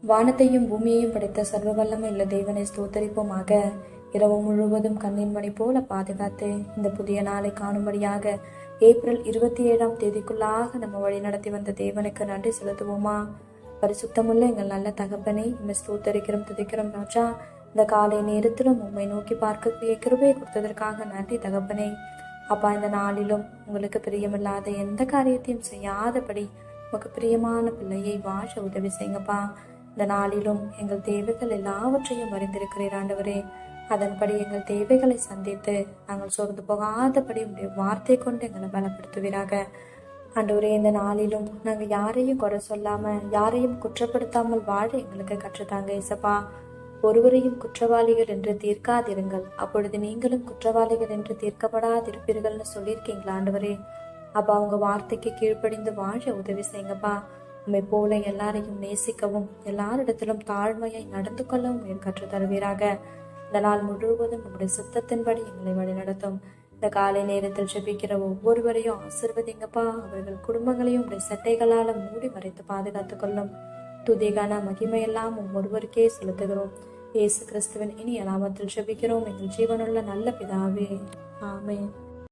வானத்தையும் பூமியையும் படைத்த சர்வ வல்லமை உள்ள தேவனை ஸ்தோத்தரிப்போமாக. இரவு முழுவதும் கண்ணின் மணி போல பாதுகாத்து இந்த புதிய நாளை காணும்படியாக ஏப்ரல் 27ஆம் தேதிக்குள்ளாக நம்ம வழி நடத்தி வந்த தேவனுக்கு நன்றி செலுத்துவோமா? பரிசுத்தமுள்ள எங்கள் நல்ல தகப்பனை நம்ம ஸ்தோத்தரிக்கிறோம், துதிக்கிறோம் ராஜா. இந்த காலை நேரத்திலும் உண்மை நோக்கி பார்க்கக்கூடிய கிருபையை கொடுத்ததற்காக நன்றி தகப்பனே. அப்பா, இந்த நாளிலும் உங்களுக்கு பிரியமில்லாத எந்த காரியத்தையும் செய்யாதபடி உங்களுக்கு பிரியமான பிள்ளையை வாழ உதவி செய்யுங்கப்பா. இந்த நாளிலும் எங்கள் தேவைகள் எல்லாவற்றையும் அறிந்திருக்கிறீர் ஆண்டவரே. அதன்படி எங்கள் தேவைகளை சந்தித்து நாங்கள் சோர்ந்து போகாதபடி உடைய வார்த்தை கொண்டு எங்களை பலப்படுத்துவீராக ஆண்டவரே. இந்த நாளிலும் நாங்கள் யாரையும் குறை சொல்லாம, யாரையும் குற்றப்படுத்தாமல் வாழ எங்களுக்கு கற்றுத்தாங்க ஏசப்பா. ஒருவரையும் குற்றவாளிகள் என்று தீர்க்காதிருங்கள், அப்பொழுது நீங்களும் குற்றவாளிகள் என்று தீர்க்கப்படாதிருப்பீர்கள்னு சொல்லியிருக்கீங்களா ஆண்டவரே. அப்பா, உங்க வார்த்தைக்கு கீழ்ப்படிந்து வாழ உதவி செய்யுங்கப்பா. உண்மை போல எல்லாரையும் நேசிக்கவும் எல்லாரிடத்திலும் தாழ்மையை நடந்து கொள்ளவும் கற்று தருவீராக. இந்த நாள் முழுவதும் உங்களுடைய சுத்தத்தின்படி எங்களை வழிநடத்தும். இந்த காலை நேரத்தில் ஜெபிக்கிற ஒவ்வொருவரையும் ஆசீர்வதிங்கப்பா. அவர்கள் குடும்பங்களையும் உடைய சட்டைகளால மூடி மறைத்து பாதுகாத்துக் கொள்ளும். துதிகான மகிமையெல்லாம் ஒவ்வொருவருக்கே செலுத்துகிறோம். இயேசு கிறிஸ்துவின் இனிய நாமத்தில் ஜெபிக்கிறோம் எங்கள் ஜீவனுள்ள நல்ல பிதாவே, ஆமென்.